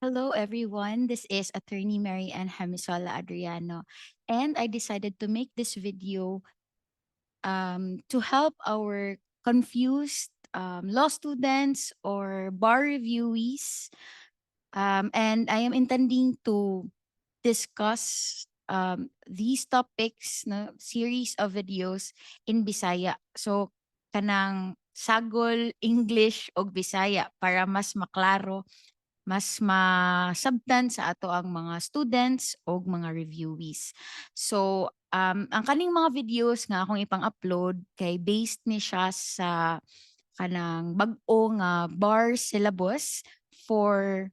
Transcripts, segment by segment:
Hello, everyone. This is Attorney Mary Ann Hamisola Adriano, and I decided to make this video to help our confused law students or bar reviewees. And I am intending to discuss these topics, no, series of videos in Bisaya. So, kanang sagol English o Bisaya para mas maklaro, mas masabtan sa ato ang mga students o mga reviewees. So, ang kaning mga videos nga akong ipang-upload kay based ni siya sa kanang bag-o nga bar syllabus for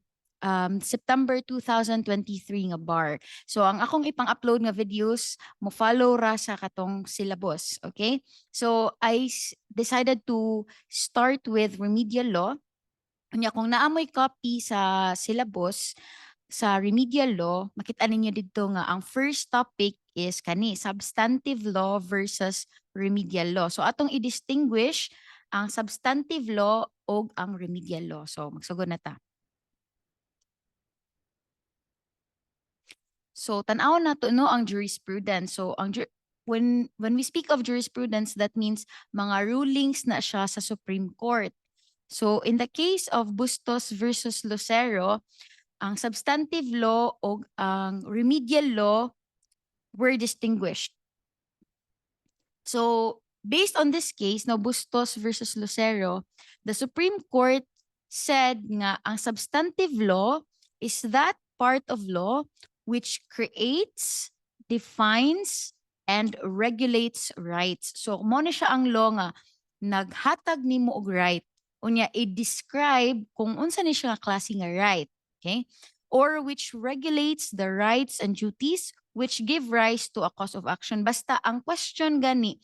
September 2023 nga bar. So ang akong ipang-upload nga videos mo follow ra sa katong syllabus, okay? So decided to start with remedial law. Unya kung naamoy copy sa syllabus sa remedial law, makita ninyo dito nga ang first topic is kani substantive law versus remedial law. So atong i-distinguish ang substantive law o ang remedial law. So magsugod na ta. So tan-aw na to no ang jurisprudence. So when we speak of jurisprudence, that means mga rulings na siya sa Supreme Court. So in the case of Bustos versus Lucero, ang substantive law o ang remedial law were distinguished. So based on this case, no, Bustos versus Lucero, the Supreme Court said nga ang substantive law is that part of law which creates, defines, and regulates rights. So mo na siya ang law nga naghatag nimo og right. Unya i-describe kung unsa ni siya nga klase nga right, okay? Or which regulates the rights and duties which give rise to a cause of action. Basta ang question gani,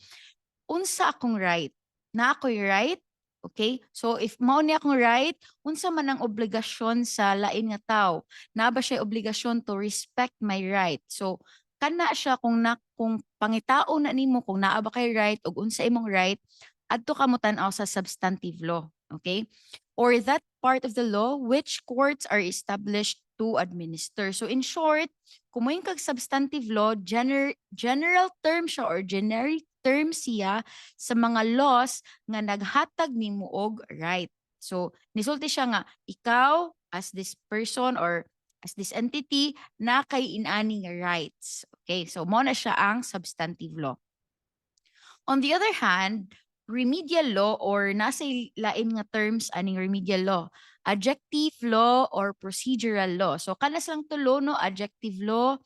unsa akong right? Na ako'y right? Okay? So if mao ni akong right, unsa man ang obligasyon sa lain nga tao? Na ba siya obligasyon to respect my right? So kana siya kung pangitao na nimo kung naa ba kay right ug unsa imong right, adto ka mo tan-aw sa substantive law, okay? Or that part of the law which courts are established to administer. So in short, kung mo'y kag substantive law, general term siya or generic term siya sa mga laws nga naghatag nimo og right. So nisulti siya nga ikaw as this person or as this entity na kay inani nga rights. Okay, so mo na siya ang substantive law. On the other hand, remedial law or nasa lain nga terms aning remedial law, adjective law or procedural law. So kanas lang tulo no, adjective law,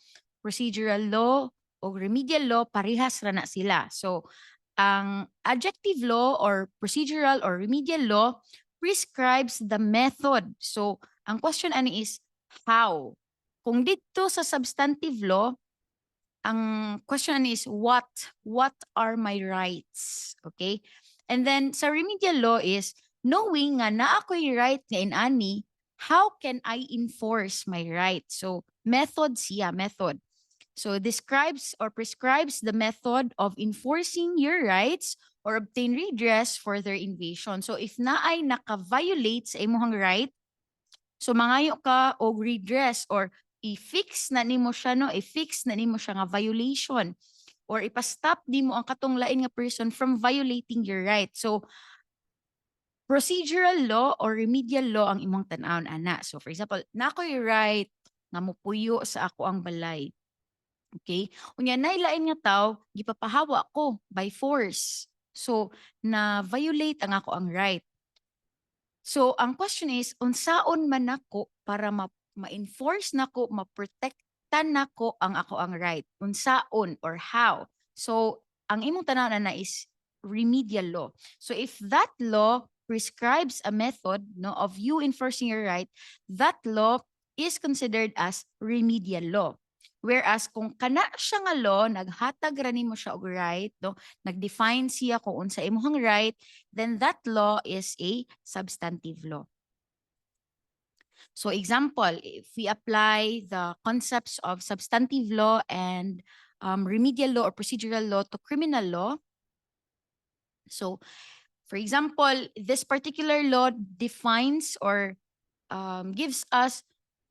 procedural law o remedial law parehas ra na sila. So ang adjective law or procedural or remedial law prescribes the method. So ang question ani is how. Kung dito sa substantive law, ang question is what are my rights, okay? And then sa remedial law is knowing nga na ako'y right nga inani, how can I enforce my right? So method siya, method. So describes or prescribes the method of enforcing your rights or obtain redress for their invasion. So if naay naka-violate sa imong right, so mangayo ka og redress or i-fix na nimo siya no, i-fix na nimo siya nga violation or ipa-stop nimo ang katong lain nga person from violating your right. So procedural law or remedial law ang imong tan-awon ana. So for example, nakoy right nga mopuyo sa ako ang balay. Okay? Unya nailain nga tawo gipapahawa ko by force. So na violate ang ako ang right. So ang question is unsaon man nako para ma-enforce nako, ma-protectan nako ang ako ang right. Unsaon or how? So ang imong tanaw na is remedial law. So if that law prescribes a method no of you enforcing your right, that law is considered as remedial law. Whereas kung kana siya nga law naghatag ra nimo siya og right no, nag-define siya kung unsa imong right, then that law is a substantive law. So example, if we apply the concepts of substantive law and remedial law or procedural law to criminal law. So for example, this particular law defines or gives us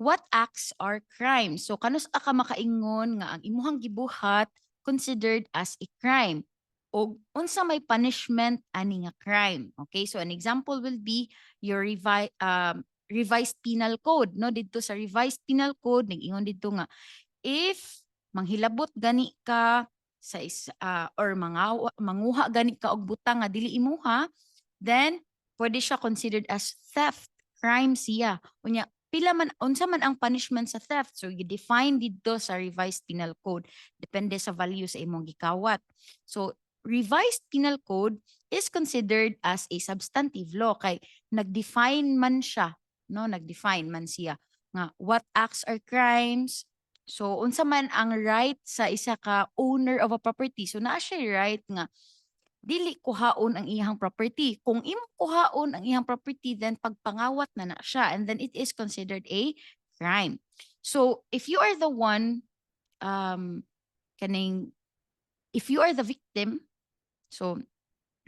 what acts are crimes? So kanus ka makaingon nga ang imuhang gibuhat considered as a crime o unsa may punishment ani nga crime. Okay, so an example will be your revised penal code, no? Dito sa revised penal code nag-ingon dito nga if manghilabot gani ka sa or manguha gani ka og butang nga dili imuha, then pwede siya considered as theft, crime siya. Unya, pila man unsa man ang punishment sa theft? So you define dito sa revised penal code depende sa value sa imong gikawat. So revised penal code is considered as a substantive law kay nag-define man siya, no? Nag-define man siya nga what acts are crimes. So unsa man ang right sa isa ka owner of a property. So naa siya right nga dili kuhaon ang iyang property. Kung imo kuhaon ang iyang property, then pagpangawat na siya and then it is considered a crime. So if you are the one, kaning, if you are the victim, so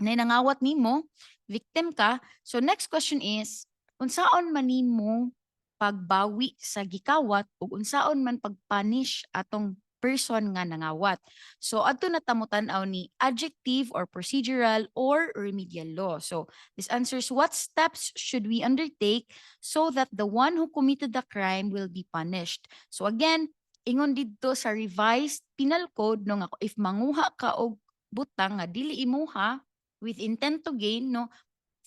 nangawat nimo, victim ka, so next question is, unsaon man nimo pagbawi sa gikawat ug unsaon man pagpunish atong person nga nangawat. So adto na ta mo tan-aw ni adjective or procedural or remedial law. So this answers what steps should we undertake so that the one who committed the crime will be punished. So again, ingon didto sa revised penal code no nga if manguha ka og butang nga dili imuha with intent to gain, no,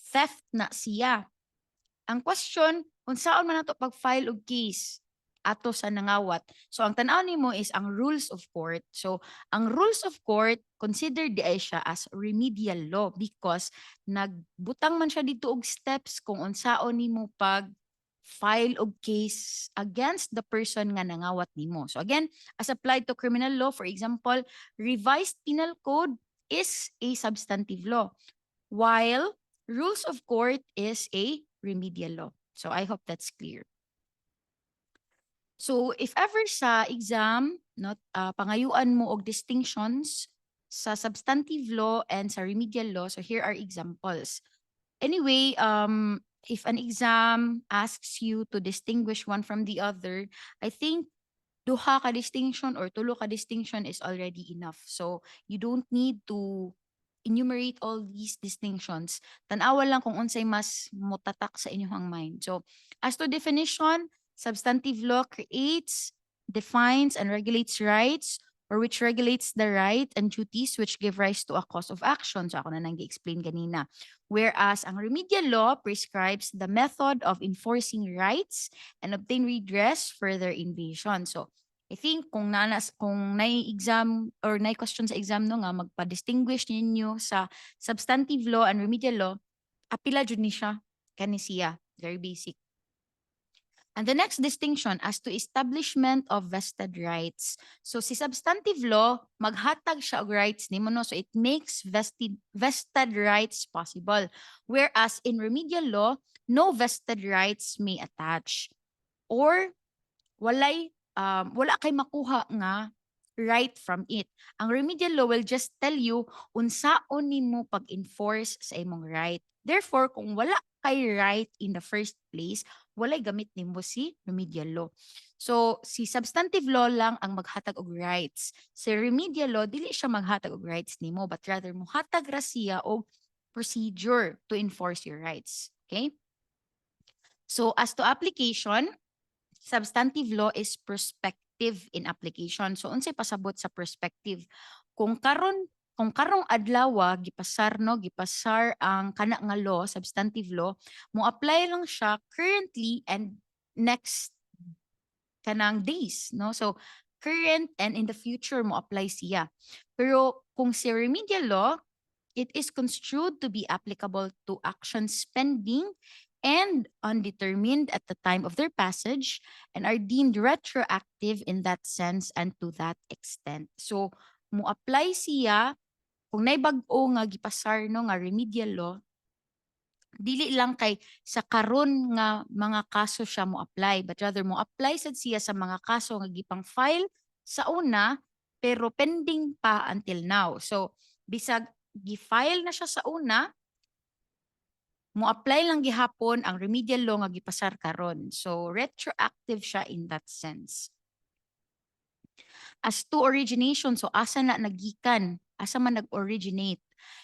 theft na siya. Ang question, unsaon man nato pag-file og case ato sa nangawat. So ang tan-aw nimo is ang rules of court. So ang rules of court considered di ay siya as remedial law because nagbutang man siya dito og steps kung unsaon nimo pag file og case against the person nga nangawat nimo. So again, as applied to criminal law, for example, revised penal code is a substantive law, while rules of court is a remedial law. So I hope that's clear. So if ever sa exam, not pangayuan mo og distinctions sa substantive law and sa remedial law, so here are examples. Anyway, if an exam asks you to distinguish one from the other, I think duha ka distinction or tulo ka distinction is already enough. So you don't need to enumerate all these distinctions. Tanawa lang kung unsay mas mutatak sa inyong mind. So as to definition, substantive law creates, defines, and regulates rights or which regulates the right and duties which give rise to a cause of action. So ako na nang explain kanina. Whereas ang remedial law prescribes the method of enforcing rights and obtain redress for their invasion. So I think kung exam or question sa exam no nga magpa-distinguish ninyo sa substantive law and remedial law, apila jud ni siya kani siya, very basic. And the next distinction as to establishment of vested rights. So si substantive law, maghatag siya og rights nimo no, so it makes vested rights possible. Whereas in remedial law, no vested rights may attach. Or wala kay makuha nga right from it. Ang remedial law will just tell you unsaon nimo pag-enforce sa imong right. Therefore, kung wala kay right in the first place, walay gamit nimo si remedial law. So, si substantive law lang ang maghatag og rights. Si remedial law, dili siya maghatag og rights nimo, but rather muhatag ra siya og procedure to enforce your rights. Okay? So, as to application, substantive law is prospective in application. So unsay pasabot sa perspective? Kung karong adlaw gipasar ang kana nga law, substantive law, mo apply lang siya currently and next kanang days, no? So current and in the future mo apply siya. Pero kung si remedial law, it is construed to be applicable to actions pending and undetermined at the time of their passage and are deemed retroactive in that sense and to that extent. So, mo apply siya kung naibag-o nga gipasar no nga remedial law, dili lang kay sa karon nga mga kaso siya mo apply, but rather mo apply sad siya sa mga kaso nga gipang file sa una pero pending pa until now. So, bisag gi-file na siya sa una, mo apply lang gihapon ang remedial law nga gipasar karon. So retroactive siya in that sense. As to origination, so asa na nagikan, asa man nag-originate.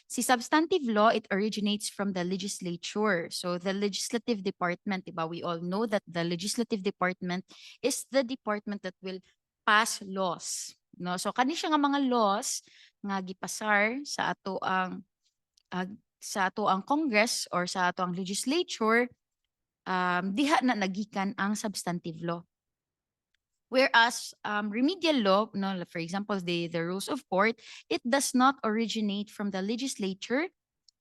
Si substantive law, it originates from the legislature. So the legislative department, diba? We all know that the legislative department is the department that will pass laws. No? So kani siya nga mga laws nga gipasar sa ato ang Congress or sa ato ang legislature, diha na nagikan ang substantive law. Whereas remedial law, no, for example, the rules of court, it does not originate from the legislature.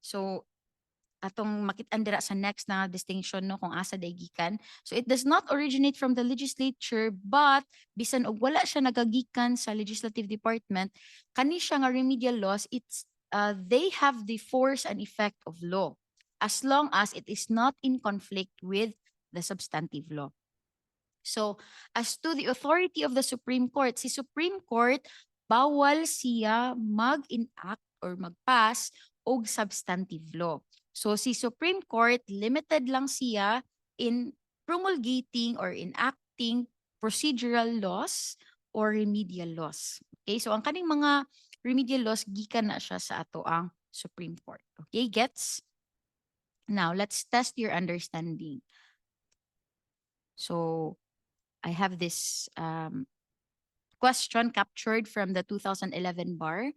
So atong makit-an dira sa next na distinction no kung asa gikan. So it does not originate from the legislature, but bisan og wala siya nagagikan sa legislative department, kani siya nga remedial laws, they have the force and effect of law as long as it is not in conflict with the substantive law. So, as to the authority of the Supreme Court, si Supreme Court, bawal siya mag-enact or mag-pass og substantive law. So, si Supreme Court, limited lang siya in promulgating or enacting procedural laws or remedial laws. Okay, so ang kaning mga remedial laws, gikan na siya sa ato ang Supreme Court. Okay, gets? Now, let's test your understanding. So, I have this question captured from the 2011 bar.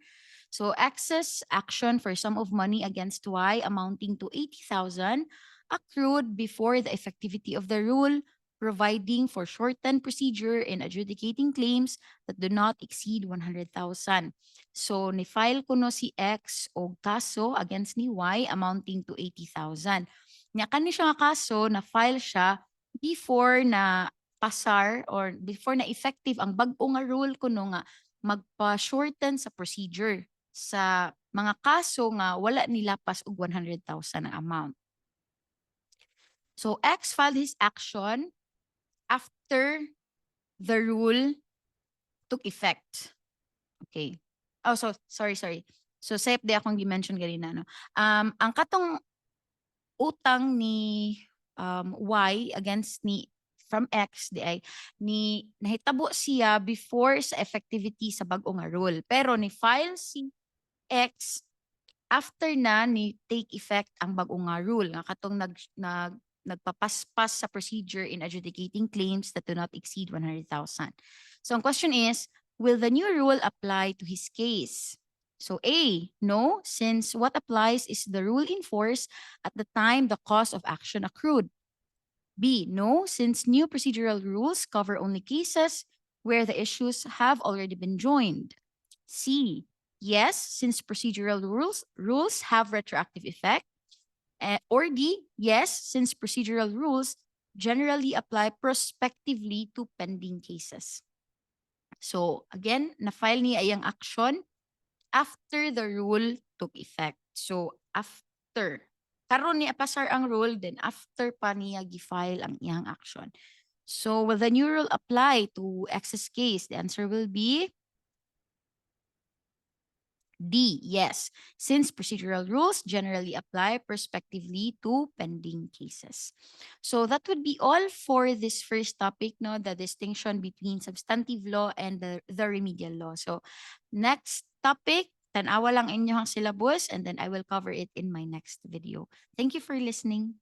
So excess action for sum of money against Y amounting to 80,000 accrued before the effectivity of the rule providing for shortened procedure in adjudicating claims that do not exceed 100,000. So ni-file ko no si X o kaso against ni Y amounting to 80,000. Nya kani siya nga kaso na file siya before na pasar or before na effective ang bag-o nga rule kuno nga magpa-shorten sa procedure sa mga kaso nga wala nilapas og 100,000 ang amount. So X filed his action after the rule took effect. Okay. Oh, so sorry. So safe di akong gi-mention ganina no. Ang katong utang ni Y against ni from X di ay ni nahitabo siya before sa effectivity sa bag-o nga rule. Pero ni file si X after na ni take effect ang bag-o nga rule nga katong nagpapaspas sa procedure in adjudicating claims that do not exceed 100,000. So ang question is, will the new rule apply to his case? So A, no, since what applies is the rule in force at the time the cause of action accrued. B, no, since new procedural rules cover only cases where the issues have already been joined. C, yes, since procedural rules have retroactive effect. Or D, yes, since procedural rules generally apply prospectively to pending cases. So again, na-file niya iyang action after the rule took effect. So after karon ni pasar ang rule, then after pa niya gi-file ang iyang action. So will the new rule apply to X's case? The answer will be D, yes, since procedural rules generally apply prospectively to pending cases. So that would be all for this first topic, no, the distinction between substantive law and the remedial law. So next topic, tanawa lang inyong syllabus and then I will cover it in my next video. Thank you for listening.